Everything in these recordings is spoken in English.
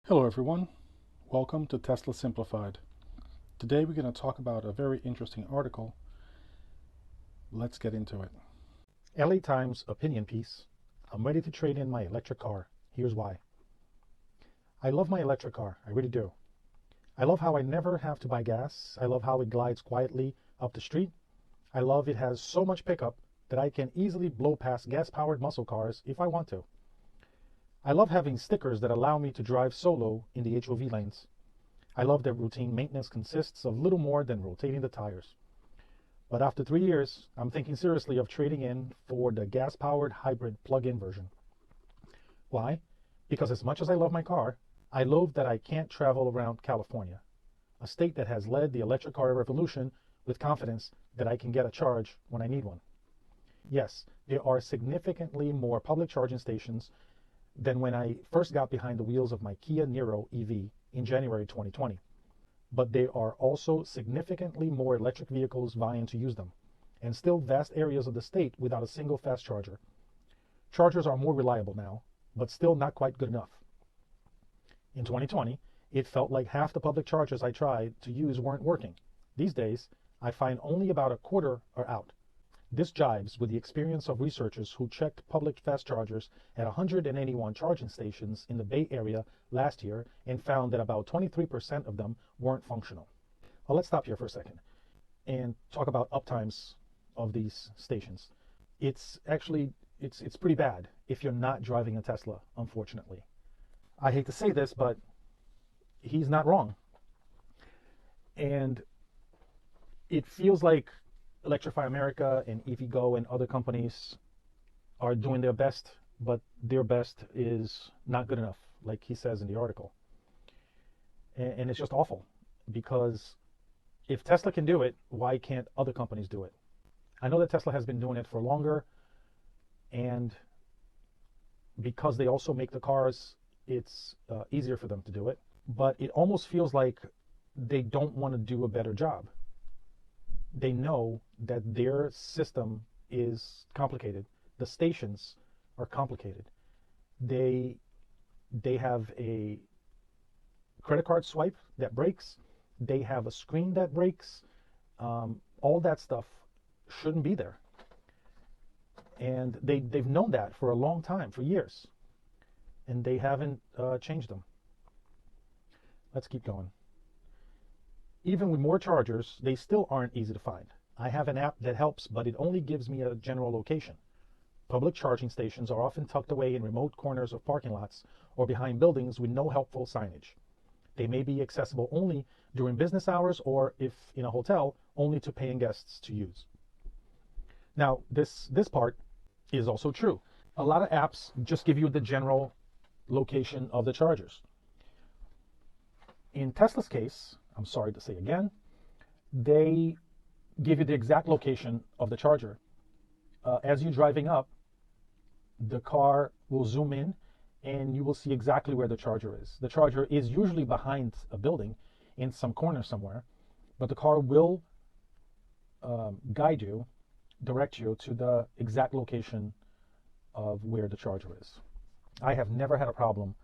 Hello everyone, welcome to Tesla Simplified. Today we're going to talk about a very interesting article. Let's get into it. LA Times opinion piece. I'm ready to trade in my electric car. Here's why. I love my electric car, I really do. I love how I never have to buy gas. I love how it glides quietly up the street. I love it has so much pickup that I can easily blow past gas-powered muscle cars if I want to. I love having stickers that allow me to drive solo in the HOV lanes. I love that routine maintenance consists of little more than rotating the tires. But after 3 years, I'm thinking seriously of trading in for the gas-powered hybrid plug-in version. Why? Because as much as I love my car, I loathe that I can't travel around California, a state that has led the electric car revolution, with confidence that I can get a charge when I need one. Yes, there are significantly more public charging stations than when I first got behind the wheels of my Kia Niro EV in January 2020. But there are also significantly more electric vehicles vying to use them, and still vast areas of the state without a single fast charger. Chargers are more reliable now, but still not quite good enough. In 2020, it felt like half the public chargers I tried to use weren't working. These days, I find only about a quarter are out. This jives with the experience of researchers who checked public fast chargers at 181 charging stations in the Bay Area last year and found that about 23% of them weren't functional. Well, let's stop here for a second and talk about uptimes of these stations. It's pretty bad if you're not driving a Tesla, unfortunately. I hate to say this, but he's not wrong. And it feels like Electrify America and EVgo and other companies are doing their best, but their best is not good enough, like he says in the article. And it's just awful, because if Tesla can do it, why can't other companies do it? I know that Tesla has been doing it for longer, and because they also make the cars, it's easier for them to do it. But it almost feels like they don't want to do a better job. They know that their system is complicated. The stations are complicated. They have a credit card swipe that breaks. They have a screen that breaks. All that stuff shouldn't be there. And they've known that for a long time, for years. And they haven't changed them. Let's keep going. Even with more chargers, they still aren't easy to find. I have an app that helps, but it only gives me a general location. Public charging stations are often tucked away in remote corners of parking lots or behind buildings with no helpful signage. They may be accessible only during business hours, or if in a hotel, only to paying guests to use. Now, this part is also true. A lot of apps just give you the general location of the chargers. In Tesla's case, I'm sorry to say again, they give you the exact location of the charger. As you're driving up, the car will zoom in and you will see exactly where the charger is. The charger is usually behind a building in some corner somewhere, but the car will guide you, direct you to the exact location of where the charger is. I have never had a problem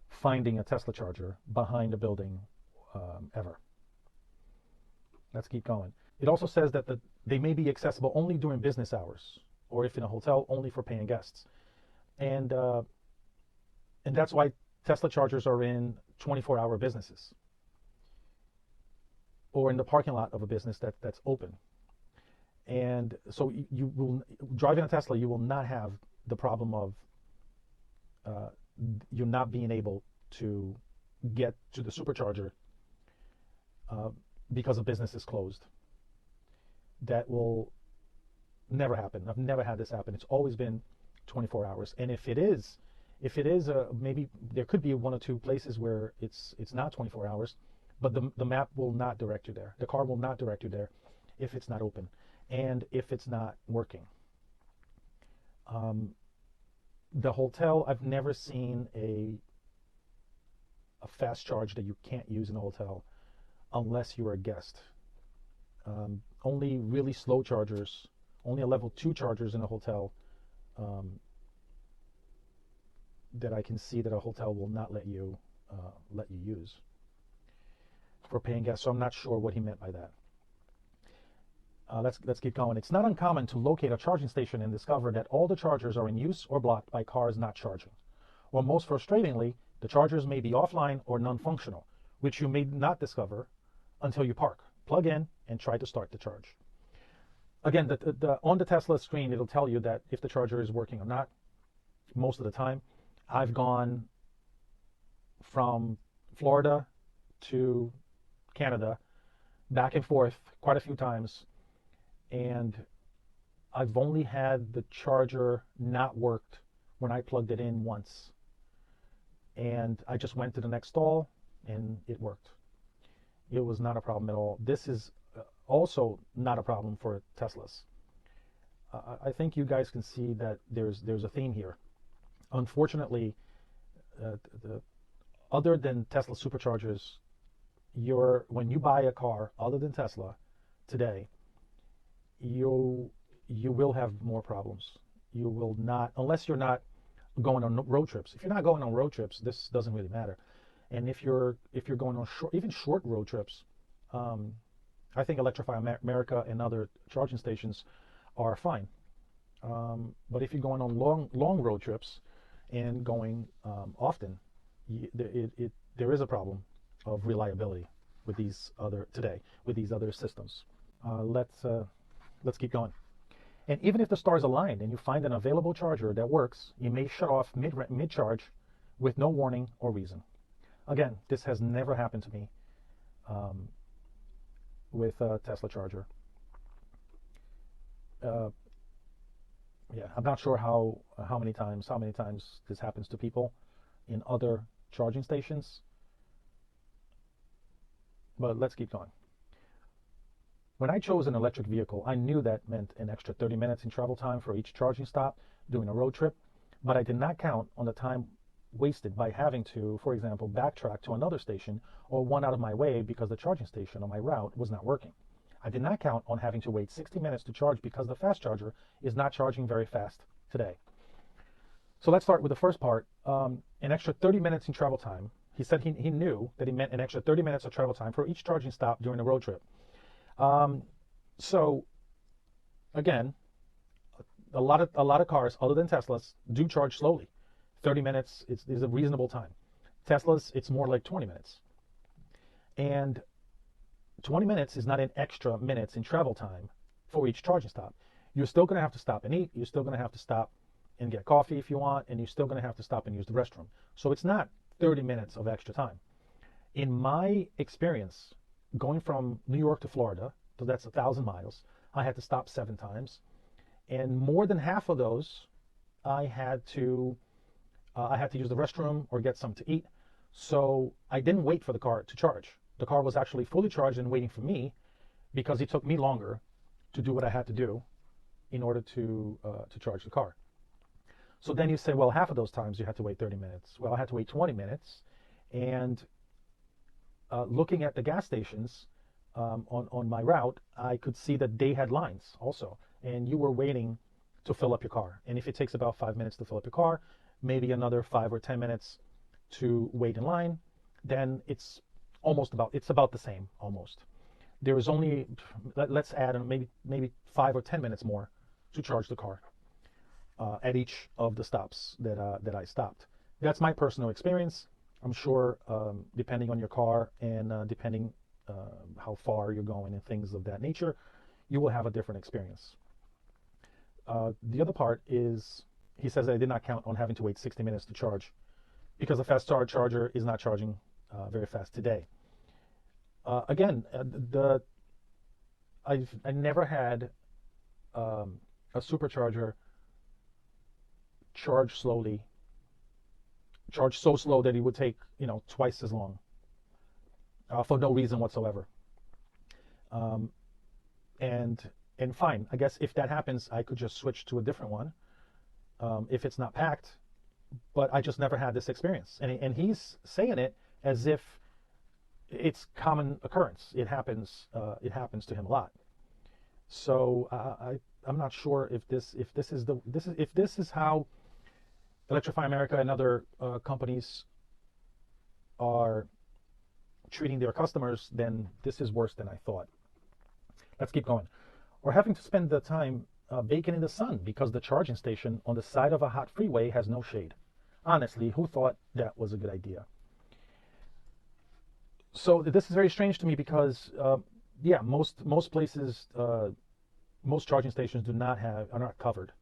finding a Tesla charger behind a building ever. Let's keep going. It also says that they may be accessible only during business hours, or if in a hotel, only for paying guests. And that's why Tesla chargers are in 24-hour businesses, or in the parking lot of a business that's open. And so you will, driving a Tesla, you will not have the problem of you not being able to get to the supercharger because a business is closed. That will never happen. I've never had this happen. It's always been 24 hours. And if it is maybe there could be one or two places where it's not 24 hours, but the map will not direct you there. The car will not direct you there if it's not open and if it's not working. The hotel, I've never seen a fast charge that you can't use in a hotel unless you're a guest. Only really slow chargers, only a level 2 chargers in a hotel that I can see that a hotel will not let you let you use for paying gas. So I'm not sure what he meant by that. Let's keep going. It's not uncommon to locate a charging station and discover that all the chargers are in use or blocked by cars not charging. Or most frustratingly, the chargers may be offline or non-functional, which you may not discover until you park, plug in, and try to start the charge. Again, on the Tesla screen, it'll tell you that if the charger is working or not. Most of the time, I've gone from Florida to Canada, back and forth quite a few times, and I've only had the charger not worked when I plugged it in once. And I just went to the next stall and it worked. It was not a problem at all. This is also not a problem for Teslas. I think you guys can see that there's a theme here. Unfortunately, other than Tesla superchargers, when you buy a car other than Tesla today, you will have more problems. You will not, unless you're not going on road trips. If you're not going on road trips, this doesn't really matter. And if you're going on even short road trips, I think Electrify America and other charging stations are fine. But if you're going on long road trips and going often, there is a problem of reliability with these other systems. Let's keep going. And even if the stars align and you find an available charger that works, you may shut off mid-charge with no warning or reason. Again, this has never happened to me with a Tesla charger. Yeah, I'm not sure how many times this happens to people in other charging stations. But let's keep going. When I chose an electric vehicle, I knew that meant an extra 30 minutes in travel time for each charging stop during a road trip, but I did not count on the time wasted by having to, for example, backtrack to another station or one out of my way because the charging station on my route was not working. I did not count on having to wait 60 minutes to charge because the fast charger is not charging very fast today. So let's start with the first part, an extra 30 minutes in travel time. He said he knew that he meant an extra 30 minutes of travel time for each charging stop during a road trip. So again, a lot of cars other than Teslas do charge slowly. 30 minutes is a reasonable time. Teslas, it's more like 20 minutes. And 20 minutes is not an extra minutes in travel time for each charging stop. You're still going to have to stop and eat. You're still going to have to stop and get coffee if you want, and you're still going to have to stop and use the restroom. So it's not 30 minutes of extra time. In my experience, going from New York to Florida, so that's 1,000 miles, I had to stop 7 times, and more than half of those, I had to use the restroom or get something to eat. So I didn't wait for the car to charge. The car was actually fully charged and waiting for me because it took me longer to do what I had to do in order to charge the car. So then you say, well, half of those times you had to wait 30 minutes. Well, I had to wait 20 minutes, and looking at the gas stations on my route, I could see that they had lines also, and you were waiting to fill up your car. And if it takes about 5 minutes to fill up your car, maybe another 5 or 10 minutes to wait in line, then it's about the same almost. There is only, let's add maybe 5 or 10 minutes more to charge the car at each of the stops that I stopped. That's my personal experience. I'm sure depending on your car and depending how far you're going and things of that nature, you will have a different experience. The other part is, he says that I did not count on having to wait 60 minutes to charge because the fast charge charger is not charging very fast today. Again, I never had a supercharger charge so slow that it would take twice as long for no reason whatsoever. And fine, I guess if that happens, I could just switch to a different one if it's not packed. But I just never had this experience, and he's saying it as if it's common occurrence. It happens to him a lot. So I'm not sure if this is how Electrify America and other companies are treating their customers, then this is worse than I thought. Let's keep going. Or having to spend the time baking in the sun because the charging station on the side of a hot freeway has no shade. Honestly, who thought that was a good idea? So this is very strange to me because, yeah, most places, most charging stations are not covered,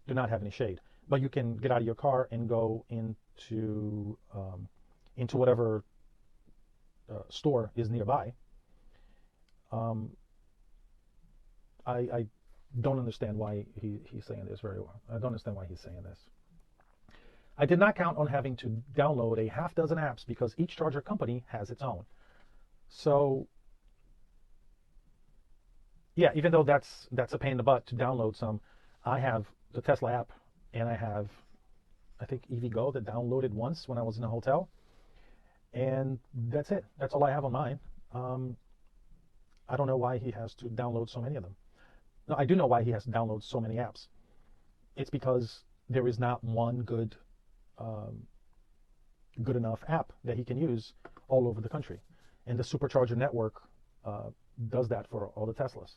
do not have any shade. But you can get out of your car and go into whatever store is nearby. I don't understand why he's saying this very well. I don't understand why he's saying this. I did not count on having to download a half dozen apps because each charger company has its own. So yeah, even though that's a pain in the butt to download some, I have the Tesla app, and I have, I think, EVgo that downloaded once when I was in a hotel, and that's it. That's all I have on mine. I don't know why he has to download so many of them. No, I do know why he has to download so many apps. It's because there is not one good enough app that he can use all over the country, and the Supercharger network does that for all the Teslas.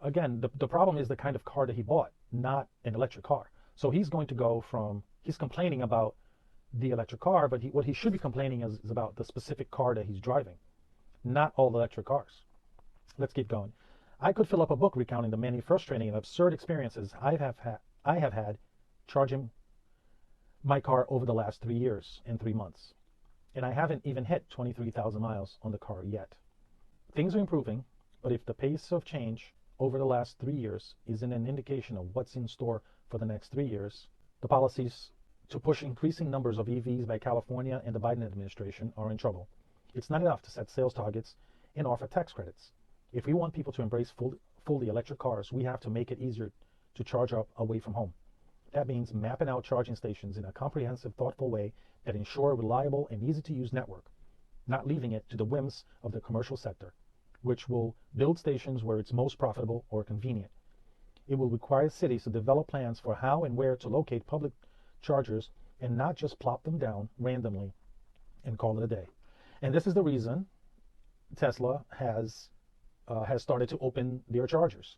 Again, the problem is the kind of car that he bought, not an electric car. So he's going to go from, he's complaining about the electric car, but what he should be complaining is about the specific car that he's driving, not all electric cars. Let's keep going. I could fill up a book recounting the many frustrating and absurd experiences I have had charging my car over the last 3 years and 3 months. And I haven't even hit 23,000 miles on the car yet. Things are improving, but if the pace of change over the last 3 years isn't an indication of what's in store for the next 3 years, the policies to push increasing numbers of EVs by California and the Biden administration are in trouble. It's not enough to set sales targets and offer tax credits. If we want people to embrace fully electric cars, we have to make it easier to charge up away from home. That means mapping out charging stations in a comprehensive, thoughtful way that ensure a reliable and easy-to-use network, not leaving it to the whims of the commercial sector, which will build stations where it's most profitable or convenient. It will require cities to develop plans for how and where to locate public chargers and not just plop them down randomly and call it a day. And this is the reason Tesla has started to open their chargers.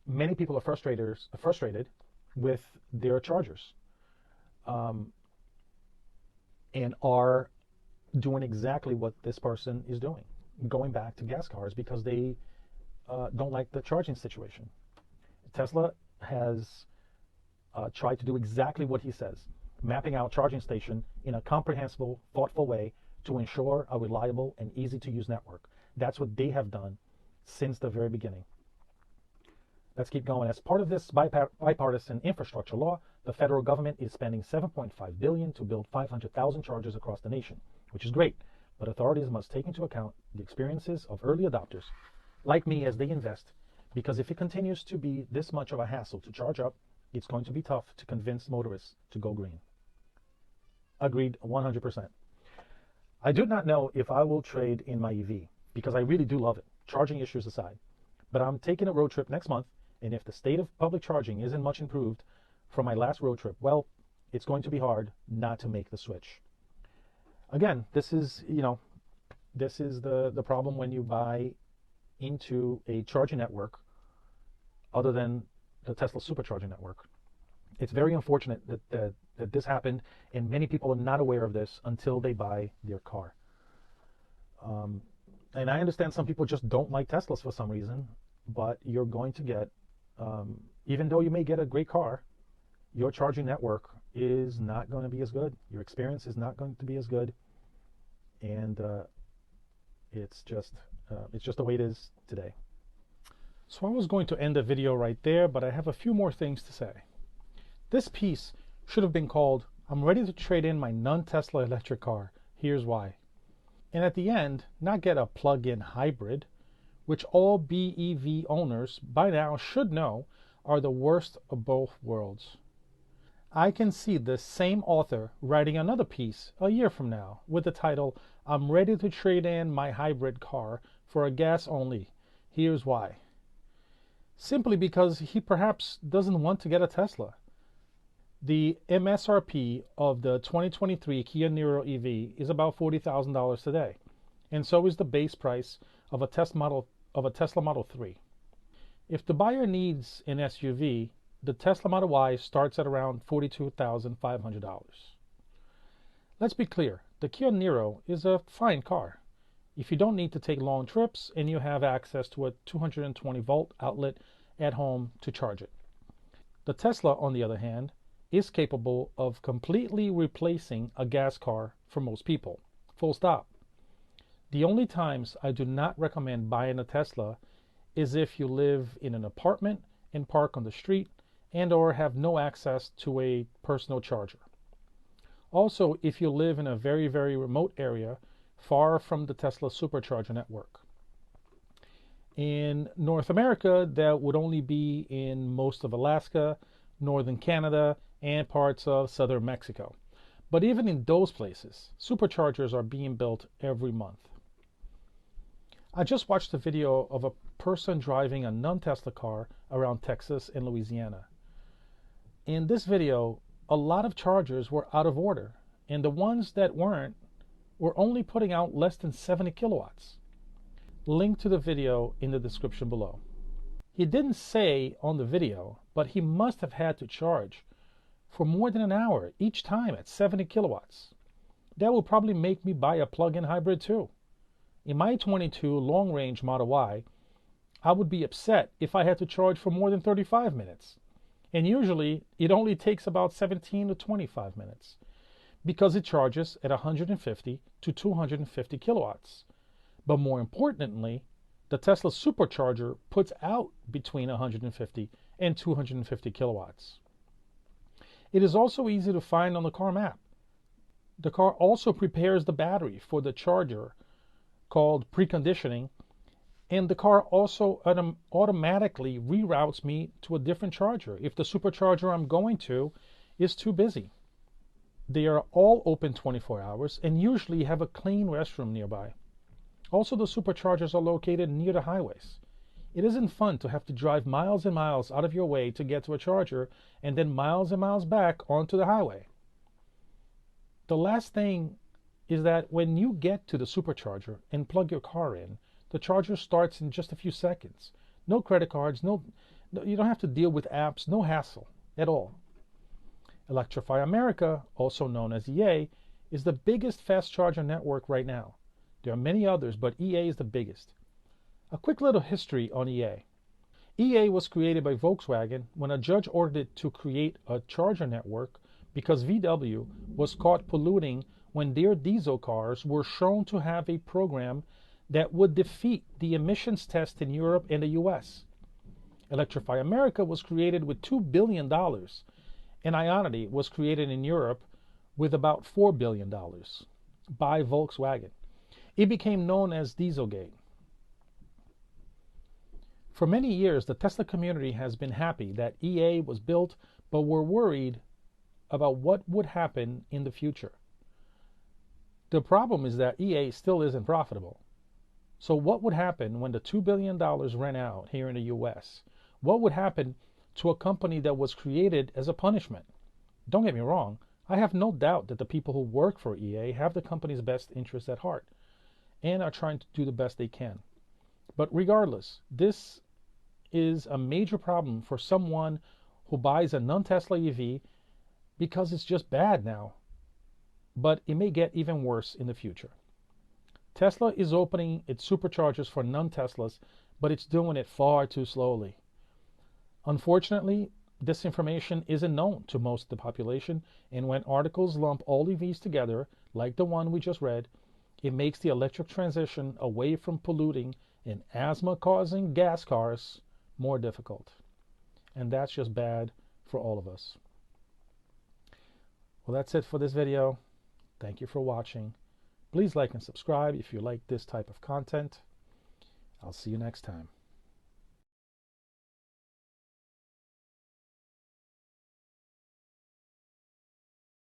Many people are frustrated with their chargers, and are doing exactly what this person is doing, going back to gas cars because they don't like the charging situation. Tesla has tried to do exactly what he says, mapping out charging station in a comprehensible, thoughtful way to ensure a reliable and easy-to-use network. That's what they have done since the very beginning. Let's keep going. As part of this bipartisan infrastructure law, the federal government is spending $7.5 billion to build 500,000 chargers across the nation, which is great, but authorities must take into account the experiences of early adopters like me as they invest, because if it continues to be this much of a hassle to charge up, it's going to be tough to convince motorists to go green. Agreed 100%. I do not know if I will trade in my EV, because I really do love it, charging issues aside. But I'm taking a road trip next month, and if the state of public charging isn't much improved from my last road trip, well, it's going to be hard not to make the switch. Again, this is the problem when you buy into a charging network other than the Tesla supercharging network. It's very unfortunate that this happened, and many people are not aware of this until they buy their car. And I understand some people just don't like Teslas for some reason, but you're going to get, even though you may get a great car, your charging network is not going to be as good. Your experience is not going to be as good, and it's just the way it is today. So I was going to end the video right there, but I have a few more things to say. This piece should have been called, "I'm ready to trade in my non-Tesla electric car. Here's why." And at the end, not get a plug-in hybrid, which all BEV owners by now should know are the worst of both worlds. I can see the same author writing another piece a year from now with the title, "I'm ready to trade in my hybrid car for a gas only. Here's why." Simply because he perhaps doesn't want to get a Tesla. The MSRP of the 2023 Kia Niro EV is about $40,000 today, and so is the base price of a Tesla Model 3. If the buyer needs an SUV, the Tesla Model Y starts at around $42,500. Let's be clear, the Kia Niro is a fine car if you don't need to take long trips and you have access to a 220-volt outlet at home to charge it. The Tesla, on the other hand, is capable of completely replacing a gas car for most people. Full stop. The only times I do not recommend buying a Tesla is if you live in an apartment and park on the street and or have no access to a personal charger. Also, if you live in a very, very remote area far from the Tesla supercharger network. In North America, that would only be in most of Alaska, northern Canada, and parts of southern Mexico. But even in those places, superchargers are being built every month. I just watched a video of a person driving a non-Tesla car around Texas and Louisiana. In this video, a lot of chargers were out of order, and the ones that weren't were only putting out less than 70 kilowatts. Link to the video in the description below. He didn't say on the video, but he must have had to charge for more than an hour each time at 70 kilowatts. That will probably make me buy a plug-in hybrid too. In my 22 long-range Model Y, I would be upset if I had to charge for more than 35 minutes. And usually it only takes about 17 to 25 minutes because it charges at 150 to 250 kilowatts. But more importantly, the Tesla supercharger puts out between 150 and 250 kilowatts. It is also easy to find on the car map. The car also prepares the battery for the charger, called preconditioning, and the car also automatically reroutes me to a different charger if the supercharger I'm going to is too busy. They are all open 24 hours and usually have a clean restroom nearby. Also, the superchargers are located near the highways. It isn't fun to have to drive miles and miles out of your way to get to a charger and then miles and miles back onto the highway. The last thing is that when you get to the supercharger and plug your car in, the charger starts in just a few seconds. No credit cards, you don't have to deal with apps, no hassle at all. Electrify America, also known as EA, is the biggest fast charger network right now. There are many others, but EA is the biggest. A quick little history on EA. EA was created by Volkswagen when a judge ordered it to create a charger network because VW was caught polluting when their diesel cars were shown to have a program that would defeat the emissions test in Europe and the US. Electrify America was created with $2 billion, and Ionity was created in Europe with about $4 billion by Volkswagen. It became known as Dieselgate. For many years, the Tesla community has been happy that EA was built, but were worried about what would happen in the future. The problem is that EA still isn't profitable. So what would happen when the $2 billion ran out here in the US? What would happen to a company that was created as a punishment? Don't get me wrong, I have no doubt that the people who work for EA have the company's best interests at heart and are trying to do the best they can. But regardless, this is a major problem for someone who buys a non-Tesla EV because it's just bad now. But it may get even worse in the future. Tesla is opening its superchargers for non-Teslas, but it's doing it far too slowly. Unfortunately, this information isn't known to most of the population, and when articles lump all EVs together, like the one we just read, it makes the electric transition away from polluting and asthma-causing gas cars more difficult. And that's just bad for all of us. Well, that's it for this video. Thank you for watching. Please like and subscribe if you like this type of content. I'll see you next time.